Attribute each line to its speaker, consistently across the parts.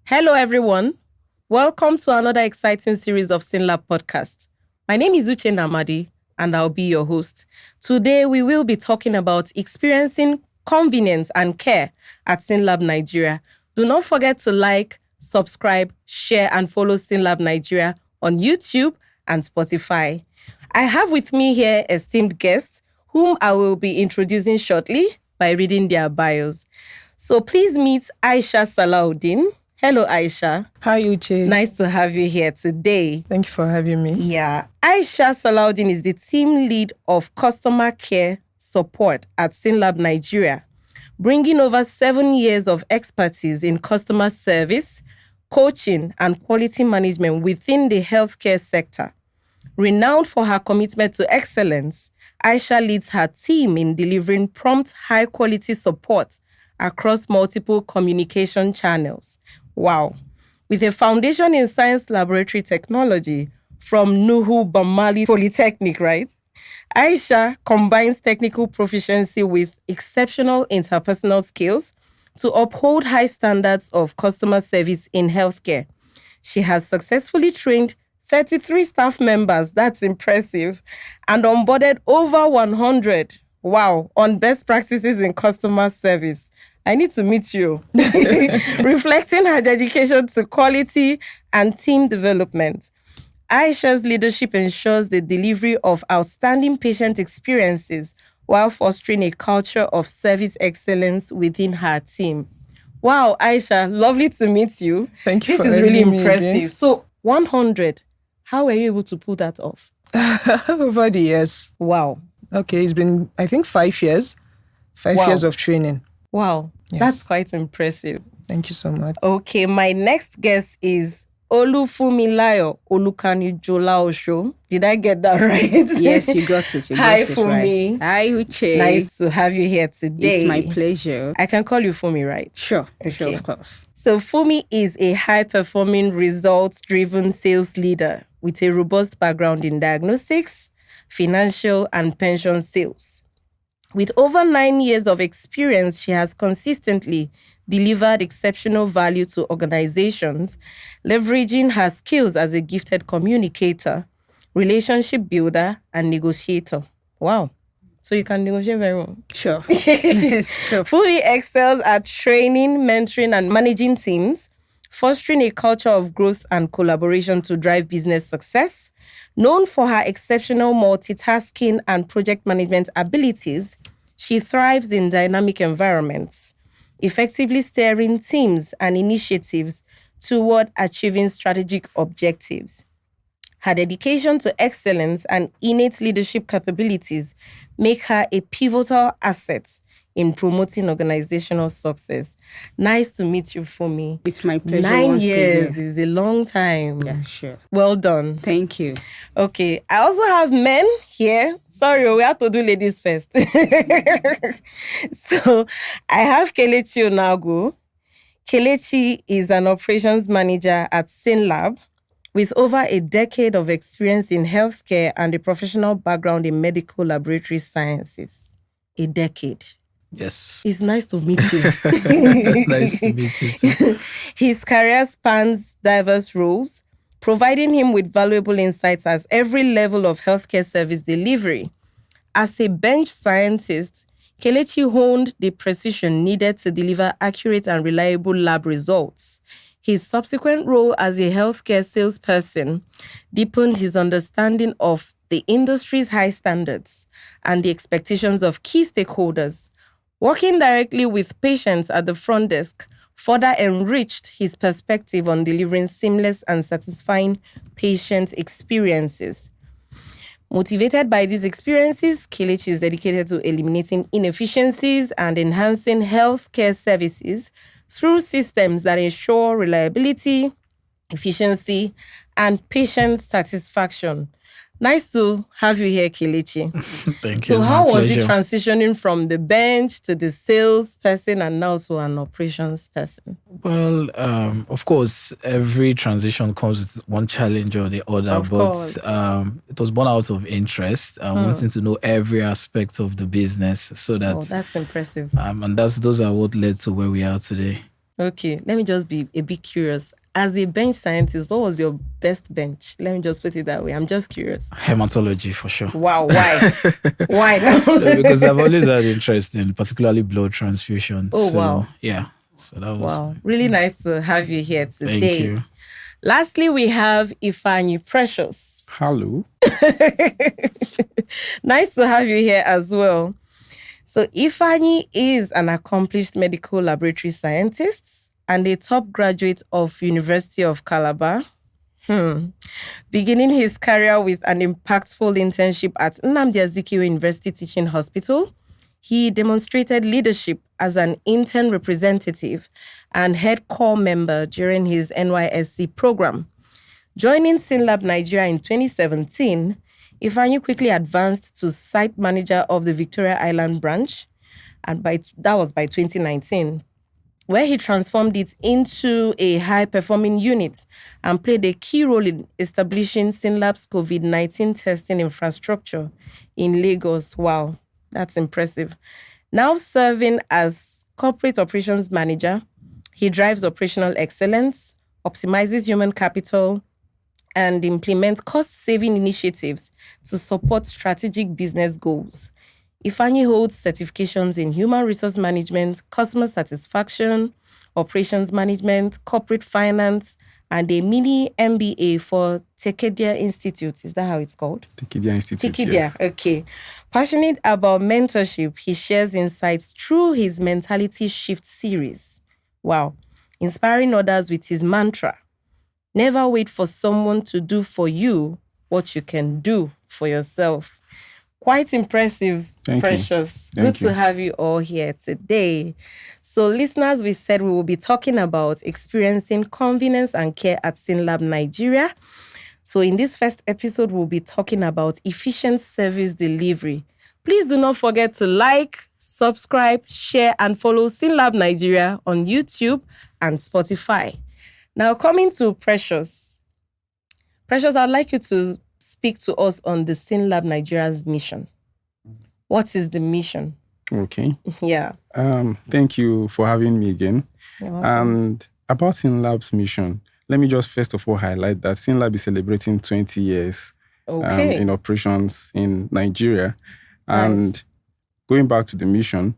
Speaker 1: Hello, everyone. Welcome to another exciting series of SYNLAB podcast. My name is Uchenna Amadi, and I'll be your host. Today, we will be talking about experiencing convenience and care at SYNLAB Nigeria. Do not forget to like, subscribe, share, and follow SYNLAB Nigeria on YouTube and Spotify. I have with me here esteemed guests whom I will be introducing shortly by reading their bios. So please meet Aisha Salaudeen. Hello, Aisha.
Speaker 2: Hi, Uche.
Speaker 1: Nice to have you here today.
Speaker 2: Thank you for having me.
Speaker 1: Yeah. Aisha Salaudeen is the team lead of customer care support at SYNLAB Nigeria, bringing over 7 years of expertise in customer service, coaching, and quality management within the healthcare sector. Renowned for her commitment to excellence, Aisha leads her team in delivering prompt, high-quality support across multiple communication channels. Wow. With a foundation in science laboratory technology from Nuhu Bamali Polytechnic, right? Aisha combines technical proficiency with exceptional interpersonal skills to uphold high standards of customer service in healthcare. She has successfully trained 33 staff members, that's impressive, and onboarded over 100, on best practices in customer service. I need to meet you. Reflecting her dedication to quality and team development. Aisha's leadership ensures the delivery of outstanding patient experiences while fostering a culture of service excellence within her team. Wow, Aisha, lovely to meet you.
Speaker 2: Thank you.
Speaker 1: This is really impressive. So, 100, how were you able to pull that off?
Speaker 2: Over the years.
Speaker 1: Wow.
Speaker 2: Okay, it's been, I think, 5 years. 5 years of training.
Speaker 1: Wow, yes. That's quite impressive.
Speaker 2: Thank you so much.
Speaker 1: Okay, my next guest is Oluwafunmilayo, Olukanni-Jolaosho. Did I get that right?
Speaker 3: Yes, you got it.
Speaker 1: Hi, Fumi.
Speaker 3: Right. Hi, Uche.
Speaker 1: Nice to have you here today.
Speaker 3: It's my pleasure.
Speaker 1: I can call you Fumi, right?
Speaker 3: Sure,
Speaker 1: okay.
Speaker 3: Sure, of course.
Speaker 1: So Fumi is a high-performing, results-driven sales leader with a robust background in diagnostics, financial, and pension sales. With over 9 years of experience, she has consistently delivered exceptional value to organizations, leveraging her skills as a gifted communicator, relationship builder, and negotiator. Wow. So you can negotiate very well.
Speaker 3: Sure.
Speaker 1: Fumi excels at training, mentoring, and managing teams, fostering a culture of growth and collaboration to drive business success. Known for her exceptional multitasking and project management abilities, she thrives in dynamic environments, effectively steering teams and initiatives toward achieving strategic objectives. Her dedication to excellence and innate leadership capabilities make her a pivotal asset in promoting organizational success. Nice to meet you, Fumi.
Speaker 3: It's my pleasure.
Speaker 1: 9 years is a long time.
Speaker 3: Yeah, sure.
Speaker 1: Well done.
Speaker 3: Thank you.
Speaker 1: Okay, I also have men here. Sorry, we have to do ladies first. So, I have Kelechi Unagwu. Kelechi is an operations manager at SYNLAB with over a decade of experience in healthcare and a professional background in medical laboratory sciences. A decade.
Speaker 4: Yes.
Speaker 1: It's nice to meet you.
Speaker 4: Nice to meet you too.
Speaker 1: His career spans diverse roles, providing him with valuable insights at every level of healthcare service delivery. As a bench scientist, Kelechi honed the precision needed to deliver accurate and reliable lab results. His subsequent role as a healthcare salesperson deepened his understanding of the industry's high standards and the expectations of key stakeholders. Working directly with patients at the front desk further enriched his perspective on delivering seamless and satisfying patient experiences. Motivated by these experiences, Kelechi is dedicated to eliminating inefficiencies and enhancing healthcare services through systems that ensure reliability, efficiency, and patient satisfaction. Nice to have you here, Kelechi.
Speaker 4: Thank you.
Speaker 1: So
Speaker 4: It's
Speaker 1: how
Speaker 4: my
Speaker 1: was
Speaker 4: pleasure.
Speaker 1: it transitioning from the bench to the sales person and now to an operations person?
Speaker 4: Well, of course, every transition comes with one challenge or the other,
Speaker 1: Of course.
Speaker 4: it was born out of interest, wanting to know every aspect of the business, so that,
Speaker 1: Oh, that's impressive.
Speaker 4: and those are what led to where we are today.
Speaker 1: Okay, let me just be a bit curious. As a bench scientist, what was your best bench? Let me just put it that way. I'm just curious.
Speaker 4: Hematology for sure.
Speaker 1: Wow, why? Why now?
Speaker 4: No, because I've always had interest in particularly blood transfusion.
Speaker 1: Oh,
Speaker 4: so,
Speaker 1: wow.
Speaker 4: Yeah. So that was.
Speaker 1: Wow, really nice to have you here today.
Speaker 4: Thank you.
Speaker 1: Lastly, we have Ifeanyi Precious.
Speaker 5: Hello.
Speaker 1: Nice to have you here as well. So Ifeanyi is an accomplished medical laboratory scientist and a top graduate of University of Calabar. Beginning his career with an impactful internship at Nnamdi Azikiwe University Teaching Hospital, he demonstrated leadership as an intern representative and head core member during his NYSC program. Joining SYNLAB Nigeria in 2017, Ifeanyi quickly advanced to site manager of the Victoria Island branch, and that was by 2019, where he transformed it into a high-performing unit and played a key role in establishing SYNLAB's COVID-19 testing infrastructure in Lagos. Wow, that's impressive. Now serving as corporate operations manager, he drives operational excellence, optimizes human capital, and implements cost-saving initiatives to support strategic business goals. Ifeanyi holds certifications in human resource management, customer satisfaction, operations management, corporate finance, and a mini MBA for Tekedia Institute. Is that how it's called?
Speaker 5: Tekedia Institute.
Speaker 1: Tekedia,
Speaker 5: Yes.
Speaker 1: okay. Passionate about mentorship, he shares insights through his Mentality Shift series. Wow. Inspiring others with his mantra: never wait for someone to do for you what you can do for yourself. Quite impressive,
Speaker 5: Thank you.
Speaker 1: Precious.
Speaker 5: Thank
Speaker 1: Good
Speaker 5: you.
Speaker 1: to have you all here today. So, listeners, we said we will be talking about experiencing convenience and care at SYNLAB Nigeria. So, in this first episode, we'll be talking about efficient service delivery. Please do not forget to like, subscribe, share, and follow SYNLAB Nigeria on YouTube and Spotify. Now, coming to Precious. Precious, I'd like you to speak to us on the SYNLAB Nigeria's mission. What is the mission?
Speaker 5: Okay.
Speaker 1: Yeah.
Speaker 5: Thank you for having me again.
Speaker 1: You're welcome.
Speaker 5: And about SYNLAB's mission, let me just first of all highlight that SYNLAB is celebrating 20 years
Speaker 1: Okay.
Speaker 5: in operations in Nigeria. And going back to the mission,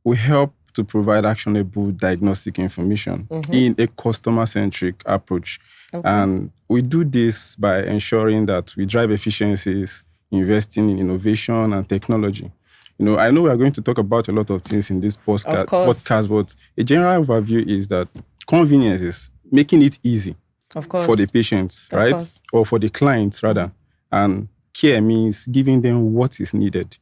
Speaker 5: we help to provide actionable diagnostic information in a customer-centric approach.
Speaker 1: Okay.
Speaker 5: And we do this by ensuring that we drive efficiencies, investing in innovation and technology. I know we are going to talk about a lot of things in this
Speaker 1: Of course.
Speaker 5: podcast, but a general overview is that convenience is making it easy
Speaker 1: Of course.
Speaker 5: for the patients,
Speaker 1: Of
Speaker 5: right?
Speaker 1: course.
Speaker 5: Or for the clients, rather. And care means giving them what is needed.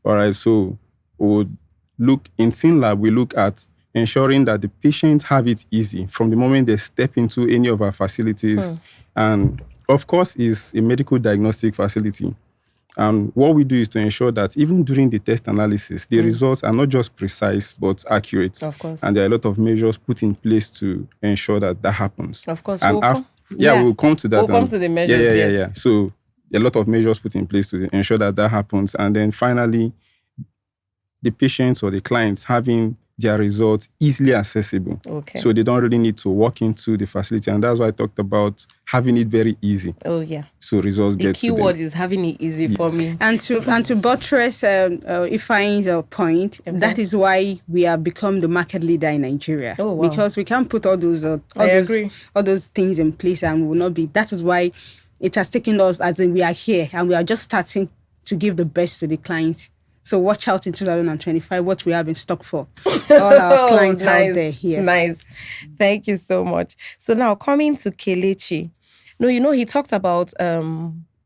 Speaker 5: All right, so we look at ensuring that the patients have it easy from the moment they step into any of our facilities. And of course, it's a medical diagnostic facility. And what we do is to ensure that even during the test analysis, the results are not just precise, but accurate.
Speaker 1: Of course.
Speaker 5: And there are a lot of measures put in place to ensure that that happens.
Speaker 1: Of course.
Speaker 5: And we'll come to that.
Speaker 1: We'll come to the measures,
Speaker 5: Yeah. So a lot of measures put in place to ensure that that happens. And then finally, the patients or the clients having their results easily accessible.
Speaker 1: Okay.
Speaker 5: So they don't really need to walk into the facility. And that's why I talked about having it very easy.
Speaker 1: Oh, yeah.
Speaker 5: So results
Speaker 1: The
Speaker 5: get
Speaker 1: key
Speaker 5: to them.
Speaker 1: word is having it easy for me.
Speaker 3: And to buttress Ifeanyi's point, that is why we have become the market leader in Nigeria.
Speaker 1: Oh, wow.
Speaker 3: Because we can't put all those
Speaker 1: agree.
Speaker 3: all those things in place, and we will not be. That is why it has taken us, as in we are here and we are just starting to give the best to the clients. So watch out in 2025 what we have in stock for all our clients out there. Yes.
Speaker 1: Nice. Thank you so much. So now coming to Kelechi. No, he talked about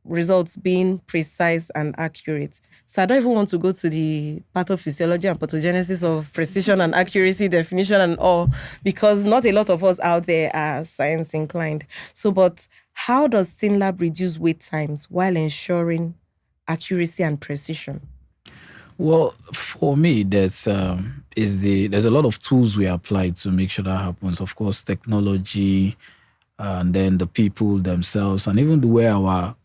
Speaker 1: results being precise and accurate. So I don't even want to go to the pathophysiology and pathogenesis of precision and accuracy definition and all, because not a lot of us out there are science inclined. So, but How does SYNLAB reduce wait times while ensuring accuracy and precision?
Speaker 4: Well, for me, there's a lot of tools we apply to make sure that happens. Of course, technology, and then the people themselves, and even the way our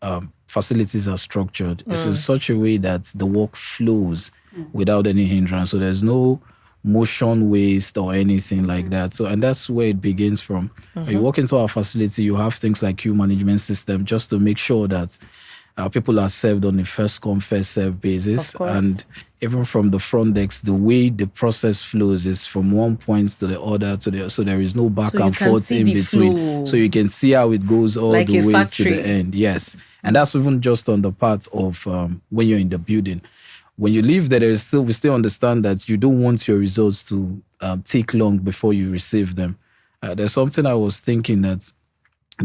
Speaker 4: facilities are structured. It's in such a way that the work flows without any hindrance. So there's no motion waste or anything like that. So, and that's where it begins from. You walk into our facility, you have things like queue management system just to make sure that people are served on a first come, first serve basis. And even from the front desk, the way the process flows is from one point to the other so there is no back and forth in between.
Speaker 1: Flow.
Speaker 4: So you can see how it goes all
Speaker 1: Like
Speaker 4: the
Speaker 1: a
Speaker 4: way
Speaker 1: factory.
Speaker 4: to the end. Yes. And that's even just on the part of when you're in the building. When you leave there, we still understand that you don't want your results to take long before you receive them. There's something I was thinking that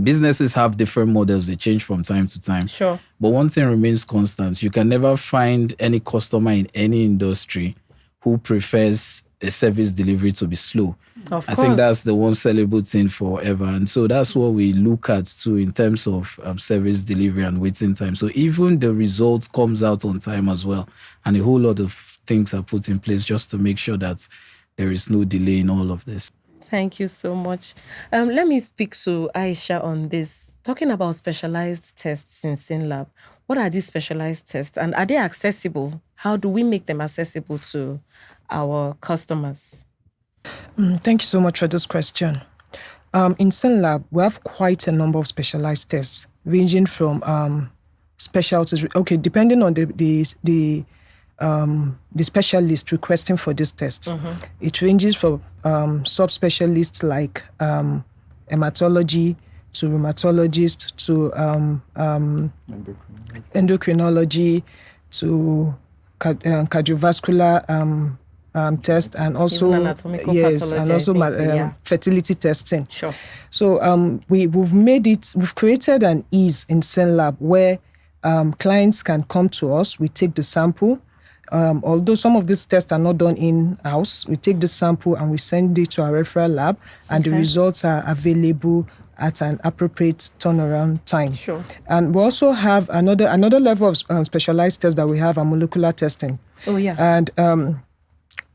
Speaker 4: businesses have different models. They change from time to time.
Speaker 1: Sure.
Speaker 4: But one thing remains constant. You can never find any customer in any industry who prefers a service delivery to be slow. I think that's the one sellable thing forever. And so that's what we look at too in terms of service delivery and waiting time. So even the results comes out on time as well. And a whole lot of things are put in place just to make sure that there is no delay in all of this.
Speaker 1: Thank you so much. Let me speak to Aisha on this. Talking about specialized tests in SYNLAB, what are these specialized tests and are they accessible? How do we make them accessible to our customers?
Speaker 2: Thank you so much for this question. In SYNLAB, we have quite a number of specialized tests, ranging from specialties. Okay, depending on the specialist requesting for this test, it ranges from subspecialists like hematology to rheumatologist to endocrinology to cardiovascular test, and also fertility testing.
Speaker 1: Sure.
Speaker 2: So we've created an ease in SYNLAB where clients can come to us. We take the sample. Although some of these tests are not done in-house, we take the sample and we send it to our referral lab, and the results are available at an appropriate turnaround time.
Speaker 1: Sure.
Speaker 2: And we also have another level of specialized tests that we have, are molecular testing.
Speaker 1: Oh, yeah.
Speaker 2: And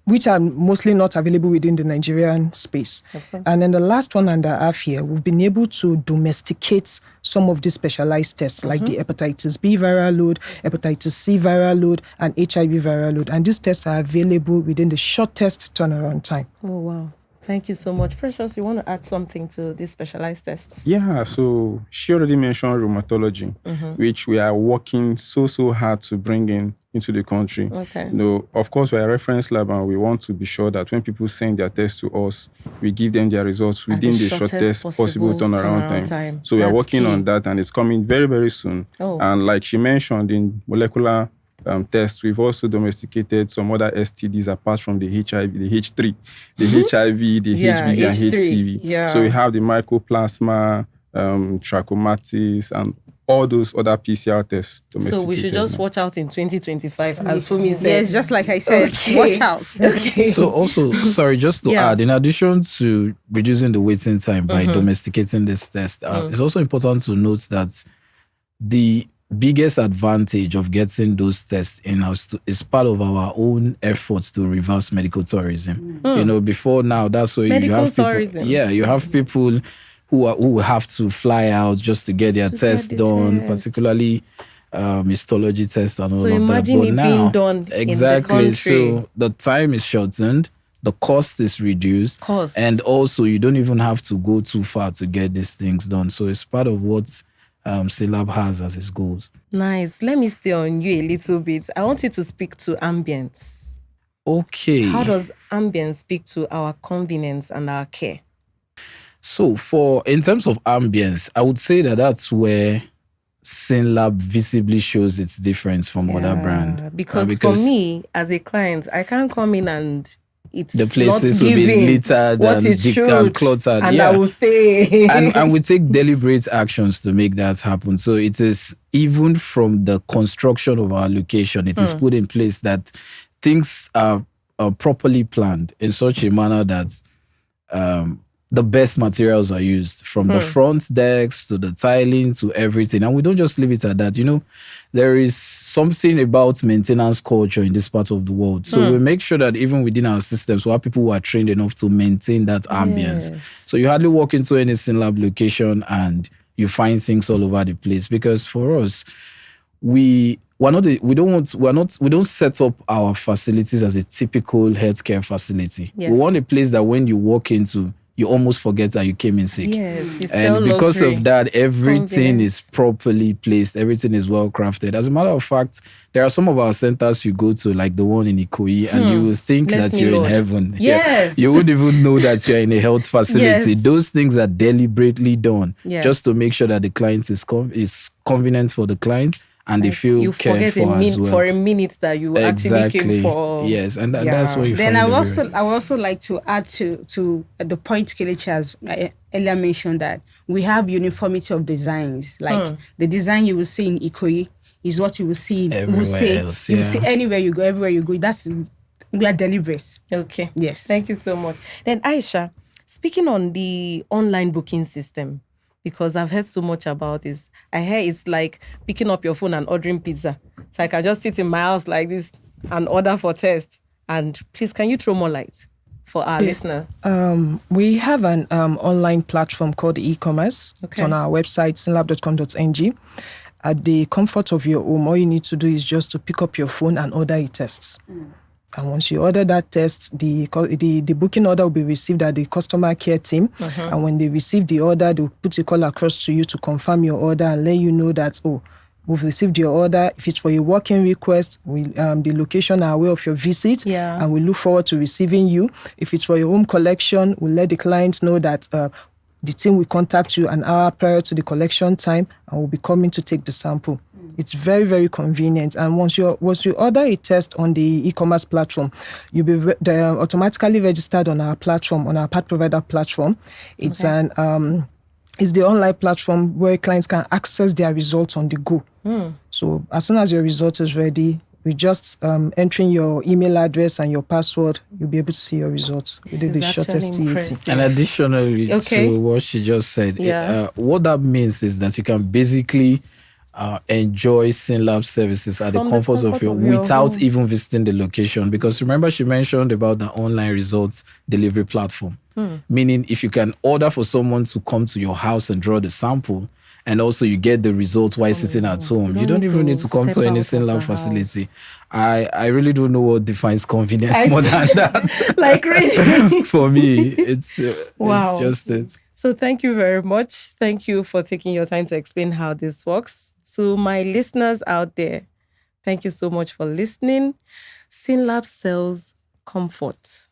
Speaker 2: which are mostly not available within the Nigerian space.
Speaker 1: Okay.
Speaker 2: And then the last 1.5 years here, we've been able to domesticate some of these specialized tests, like the hepatitis B viral load, hepatitis C viral load, and HIV viral load. And these tests are available within the shortest turnaround time.
Speaker 1: Oh, wow. Thank you so much. Precious, you want to add something to these specialized tests?
Speaker 5: Yeah, so she already mentioned rheumatology, which we are working so hard to bring into the country.
Speaker 1: Okay.
Speaker 5: Of course, we're a reference lab and we want to be sure that when people send their tests to us, we give them their results within the shortest possible turnaround time. So we are working on that, and it's coming very, very soon.
Speaker 1: Oh.
Speaker 5: And like she mentioned, in molecular tests, we've also domesticated some other STDs apart from the HIV, the H3, the HIV, the HBV, and HCV.
Speaker 1: Yeah.
Speaker 5: So we have the mycoplasma, trachomatis, and all those other PCR tests domesticated.
Speaker 1: So we should just watch out in 2025, as Fumi said.
Speaker 3: Yes, just like I said, watch out.
Speaker 1: Okay.
Speaker 4: So also, sorry, just to add, in addition to reducing the waiting time by domesticating this test, it's also important to note that the biggest advantage of getting those tests in-house is part of our own efforts to reverse medical tourism. Before now, that's where you have
Speaker 1: tourism.
Speaker 4: people. Yeah, you have people who have to fly out just to get their tests done, particularly histology tests and all
Speaker 1: So
Speaker 4: of that.
Speaker 1: imagine
Speaker 4: But
Speaker 1: it
Speaker 4: now,
Speaker 1: being done
Speaker 4: exactly.
Speaker 1: in the country.
Speaker 4: So the time is shortened, the cost is reduced, and also you don't even have to go too far to get these things done. So it's part of what SYNLAB has as its goals.
Speaker 1: Nice. Let me stay on you a little bit. I want you to speak to ambience.
Speaker 4: Okay.
Speaker 1: How does ambience speak to our convenience and our care?
Speaker 4: So in terms of ambience, I would say that's where SYNLAB visibly shows its difference from other brands.
Speaker 1: Because for me, as a client, I can't come in and it's
Speaker 4: the places
Speaker 1: not
Speaker 4: will be
Speaker 1: giving
Speaker 4: littered
Speaker 1: what it should,
Speaker 4: and cluttered.
Speaker 1: And I will stay.
Speaker 4: and we take deliberate actions to make that happen. So it is, even from the construction of our location, it is put in place that things are properly planned in such a manner that the best materials are used, from the front decks to the tiling to everything. And we don't just leave it at that. You know, there is something about maintenance culture in this part of the world. So we make sure that even within our systems, we have people who are trained enough to maintain that ambience.
Speaker 1: Yes.
Speaker 4: So you hardly walk into any SYNLAB location and you find things all over the place. Because for us, we don't set up our facilities as a typical healthcare facility.
Speaker 1: Yes.
Speaker 4: We want a place that when you walk into, you almost forget that you came in sick.
Speaker 1: Yes, you sell
Speaker 4: And because
Speaker 1: luxury.
Speaker 4: of that, everything
Speaker 1: Convenience.
Speaker 4: is properly placed. Everything is well crafted. As a matter of fact, there are some of our centers you go to, like the one in Ikoyi, and you will think
Speaker 1: Bless
Speaker 4: that
Speaker 1: me,
Speaker 4: you're
Speaker 1: Lord.
Speaker 4: in heaven.
Speaker 1: Yes.
Speaker 4: You wouldn't even know that you're in a health facility.
Speaker 1: Yes.
Speaker 4: Those things are deliberately done
Speaker 1: Yes.
Speaker 4: just to make sure that the client is convenient for the client, and they feel
Speaker 1: you
Speaker 4: cared
Speaker 1: forget
Speaker 4: for as well.
Speaker 1: for a minute that you actually came for.
Speaker 4: Yes, and that's what you
Speaker 3: Then
Speaker 4: find.
Speaker 3: I would
Speaker 4: everywhere.
Speaker 3: also like to add to the point Kelechi has earlier mentioned, that we have uniformity of designs. Like the design you will see in Ikoyi is what you will see in
Speaker 4: Everywhere else,
Speaker 3: You will see anywhere you go, everywhere you go. We are deliberate.
Speaker 1: Okay.
Speaker 3: Yes.
Speaker 1: Thank you so much. Then Aisha, speaking on the online booking system, because I've heard so much about this. I hear it's like picking up your phone and ordering pizza. So I can just sit in my house like this and order for test. And please, can you throw more light for our listener?
Speaker 2: We have an online platform called e-commerce. It's
Speaker 1: Okay.
Speaker 2: on our website, synlab.com.ng. At the comfort of your home, all you need to do is just to pick up your phone and order a test. And once you order that test, the booking order will be received at the customer care team. And when they receive the order, they'll put a call across to you to confirm your order and let you know that, we've received your order. If it's for a walk-in request, the location are aware of your visit,
Speaker 1: Yeah.
Speaker 2: and we look forward to receiving you. If it's for your home collection, we'll let the client know that the team will contact you an hour prior to the collection time, and will be coming to take the sample. It's very, very convenient. And once you order a test on the e-commerce platform, you'll be automatically registered on our platform, on our part provider platform. It's it's the online platform where clients can access their results on the go. So as soon as your result is ready, with just entering your email address and your password, you'll be able to see your results within the
Speaker 1: is
Speaker 2: shortest
Speaker 1: actually
Speaker 2: TAT.
Speaker 1: impressive.
Speaker 4: And additionally to what she just said, what that means is that you can basically enjoy SYNLAB services at the comfort of your without
Speaker 1: home.
Speaker 4: even visiting the location. Because remember, she mentioned about the online results delivery platform. Meaning, if you can order for someone to come to your house and draw the sample, and also you get the results while sitting at home, you don't even need to come
Speaker 1: step
Speaker 4: to any
Speaker 1: out of
Speaker 4: SYNLAB
Speaker 1: the
Speaker 4: facility. I really don't know what defines convenience more than that.
Speaker 1: Like really?
Speaker 4: For me, it's
Speaker 1: Wow.
Speaker 4: just it.
Speaker 1: So thank you very much. Thank you for taking your time to explain how this works. To my listeners out there, thank you so much for listening. SYNLAB sells comfort.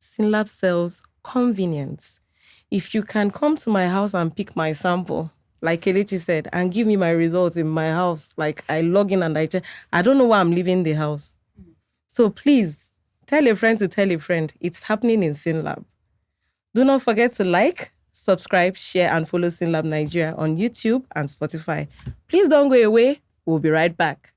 Speaker 1: SYNLAB sells convenience. If you can come to my house and pick my sample, like Kelechi said, and give me my results in my house, like I log in and I check, I don't know why I'm leaving the house. So please, tell a friend to tell a friend. It's happening in SYNLAB. Do not forget to like, subscribe, share, and follow SYNLAB Nigeria on YouTube and Spotify. Please don't go away. We'll be right back.